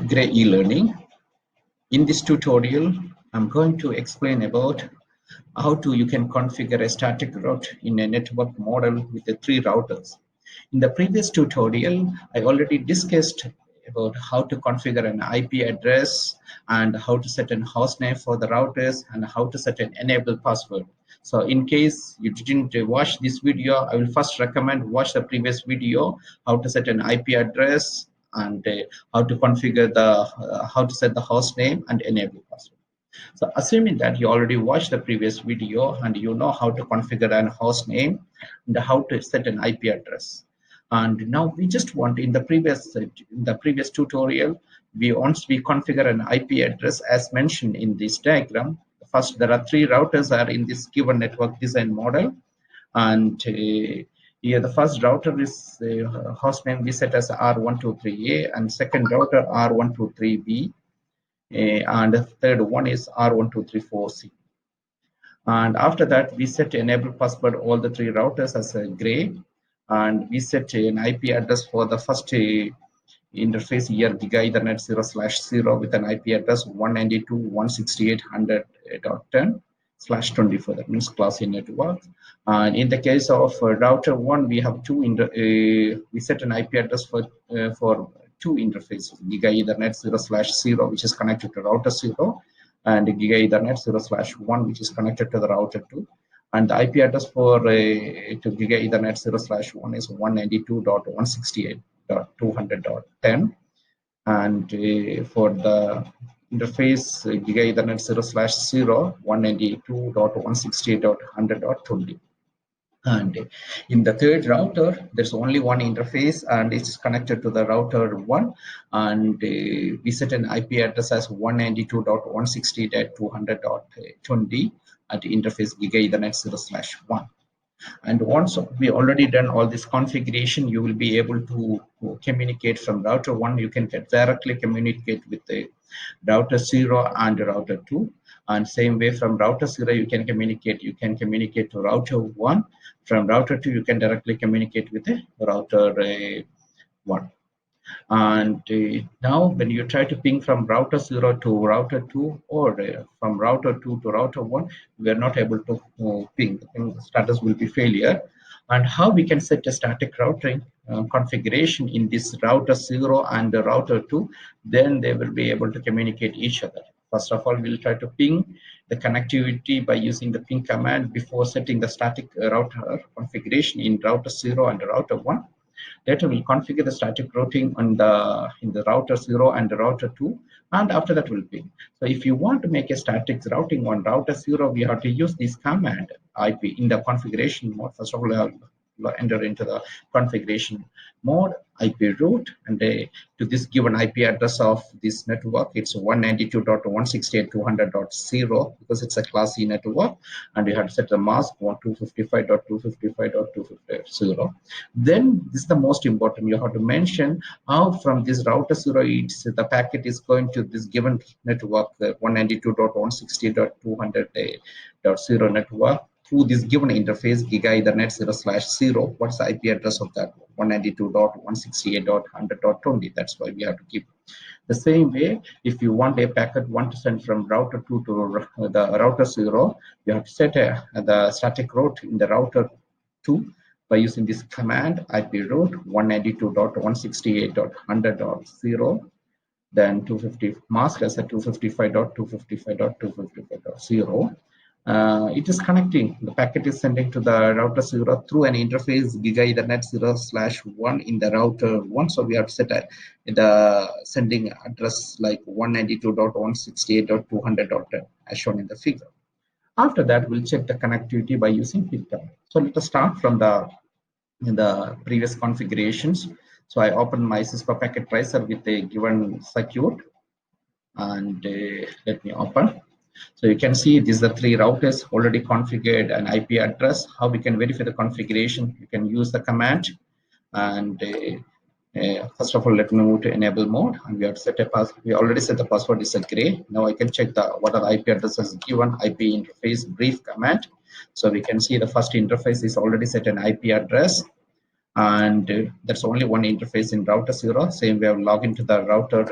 Gray e-learning. In this tutorial, I'm going to explain about how you can configure a static route in a network model with the 3 routers. In the previous tutorial, I already discussed about how to configure an IP address and how to set an host name for the routers and how to set an enable password. So in case you didn't watch this video, I will first recommend watch the previous video, how to set an IP address and how to configure how to set the host name and enable password. So assuming that you already watched the previous video and you know how to configure an host name and how to set an IP address. And now we just want in the previous tutorial, once we configure an IP address as mentioned in this diagram. First, there are 3 routers are in this given network design model, and here the first router is host name we set as R123A, and second router R123B. And the third one is R1234C. And after that, we set enable password all the 3 routers as a gray, and we set an IP address for the first interface here, Giga Ethernet 0/0 with an IP address 192.168.100.10/24. That means class A network. And in the case of router 1, we have we set an IP address for 2 interfaces, Giga Ethernet 0/0, which is connected to router 0, and Giga Ethernet 0/1, which is connected to the router 2. And the IP address for to Giga Ethernet 0/1 is 192.168.200.10, and for the interface Giga Ethernet 0/0 192.168.100.20. And in the third router, there's only one interface and it's connected to the router 1, and we set an IP address as 192.168.200.20 at the interface Giga Ethernet 0/1. And once we already done all this configuration, you will be able to communicate from router 1. You can directly communicate with the router 0 and router 2. And same way from router 0, you can communicate to router 1. From router 2, you can directly communicate with the router 1. And now when you try to ping from router 0 to router 2 or from router 2 to router 1, we are not able to ping. The status will be failure. And how we can set a static routing configuration in this router 0 and the router 2, then they will be able to communicate each other. First of all, we'll try to ping the connectivity by using the ping command before setting the static router configuration in router 0 and router 1. Later, we'll configure the static routing in the router 0 and the router 2, and after that, we'll ping. So if you want to make a static routing on router 0, we have to use this command IP in the configuration mode. First of all, I'll enter into the configuration mode IP route, and to this given IP address of this network, it's 192.168.200.0 because it's a class C network, and we have to set the mask 192.155.255.250. Then this is the most important. You have to mention how from this router 0, the packet is going to this given network, 192.168.200.0 network, through this given interface Giga Ethernet 0/0. What's the IP address of that? 192.168.100.20. That's why we have to keep the same way. If you want a packet to send from router 2 to the router 0, you have to set the static route in the router 2 by using this command IP route 192.168.100.0, then 250 mask as a 255.255.255.0. It is connecting. The packet is sending to the router 0 through an interface Giga Ethernet 0/1 in the router 1. So we have to set the sending address like 192.168.200.10 as shown in the figure. After that, we'll check the connectivity by using ping command. So let us start from the previous configurations. So I open my Cisco Packet Tracer with a given circuit, and let me open. So you can see these are the 3 routers already configured an IP address. How we can verify the configuration? You can use the command, and first of all, let me move to enable mode, and we have to set a password. We already set the password is a gray. Now I can check what are the IP addresses given. IP interface brief command. So we can see the first interface is already set an IP address, and that's only one interface in router 0. Same way, I will log into the router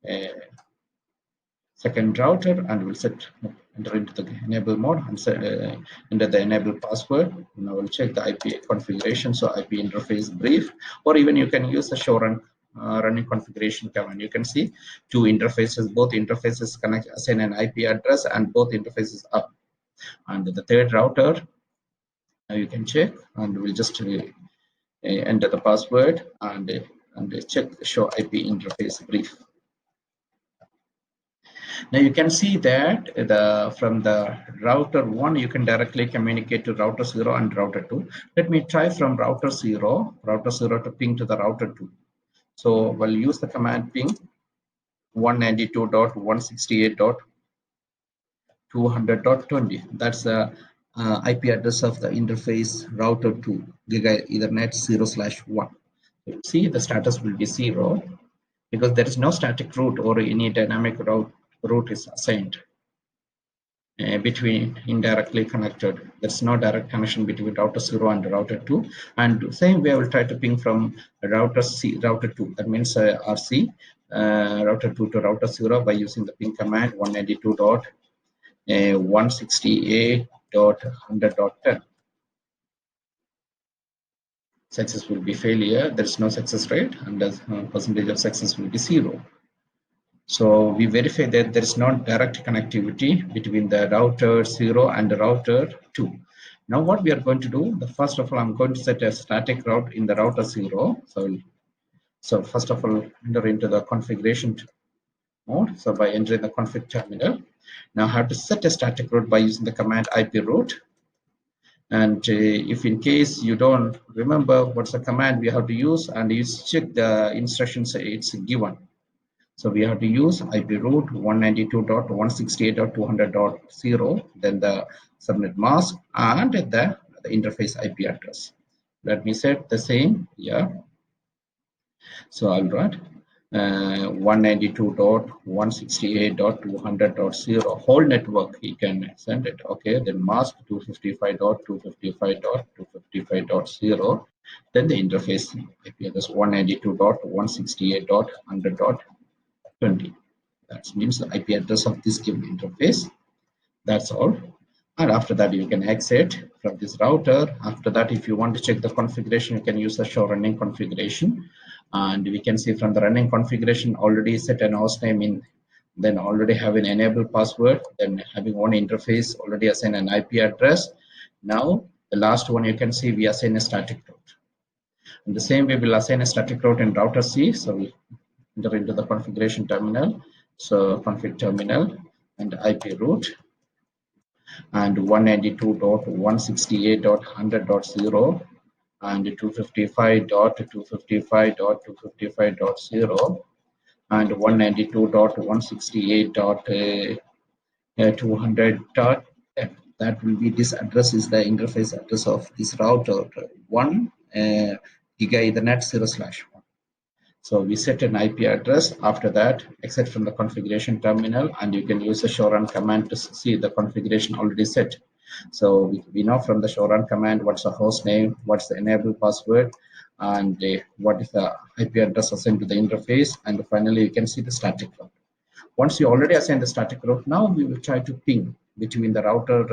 a second router, and we'll enter into the enable mode and enter the enable password. Now we'll check the IP configuration, so IP interface brief, or even you can use the show run running configuration command. You can see two interfaces, both interfaces connect, assign an IP address, and both interfaces up. And the third router, you can check, and we'll just enter the password and check show IP interface brief. Now you can see that from the router 1 you can directly communicate to router 0 and router 2. Let me try from router 0 to ping to the router 2. So we'll use the command ping 192.168.200.20. That's the IP address of the interface router 2 Giga Ethernet 0/1. See, the status will be 0 because there is no static route or any dynamic route is assigned between indirectly connected. There's no direct connection between router 0 and router 2. And same way I will try to ping from router 2. That means RC router 2 to router 0 by using the ping command 192.168.100.10. Success will be failure. There is no success rate, and the percentage of success will be 0. So we verify that there is no direct connectivity between the router 0 and the router 2. Now what we are going to do, first of all, I'm going to set a static route in the router 0. So first of all, enter into the configuration mode. So by entering the config terminal, now I have to set a static route by using the command IP route. And if in case you don't remember what's the command we have to use, and you check the instructions, it's given. So we have to use IP route 192.168.200.0, then the subnet mask and the interface IP address. Let me set the same here. So I'll write 192.168.200.0 whole network. You can send it. Okay, then mask 255.255.255.0. Then the interface IP address 192.168.100.20. That means the IP address of this given interface. That's all. And after that, you can exit from this router. After that, if you want to check the configuration, you can use the show running configuration. And we can see from the running configuration already set an host name in, then already have an enable password, then having one interface, already assign an IP address. Now, the last one you can see we assign a static route. In the same way, we'll assign a static route in router C. So we enter into the configuration terminal. So config terminal and IP route and 192.168.100.0 and 255.255.255.0 and 192.168.200. That will be, this address is the interface address of this router 1 Giga Ethernet 0/1. So we set an IP address. After that, exit from the configuration terminal, and you can use the show run command to see the configuration already set. So we know from the show run command what's the host name, what's the enable password, and what is the IP address assigned to the interface. And finally, you can see the static route. Once you already assign the static route, now we will try to ping between the router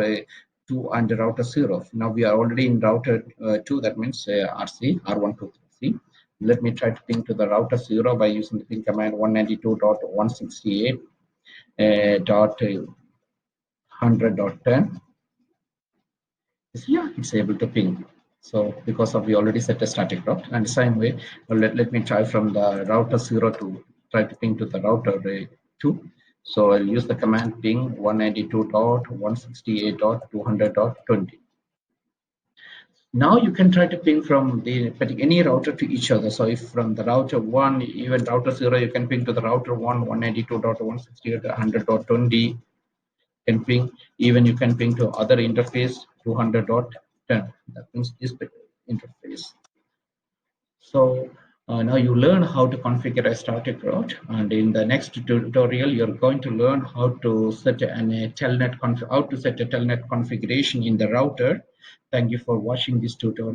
2 and the router 0. Now we are already in router 2, that means RC, R123. Let me try to ping to the router 0 by using the ping command 192.168.100.10. Yeah, it's able to ping. So because of we already set a static route, and the same way, well, let me try from the router 0 to try to ping to the router 2. So I'll use the command ping 192.168.200.20. Now you can try to ping from any router to each other. So if from the router 1, even router 0, you can ping to the router 1, 192.168.100.20 can ping. Even you can ping to other interface 200.10. That means this interface. So now you learn how to configure a static route, and in the next tutorial you're going to learn how to set a telnet configuration in the router. Thank you for watching this tutorial.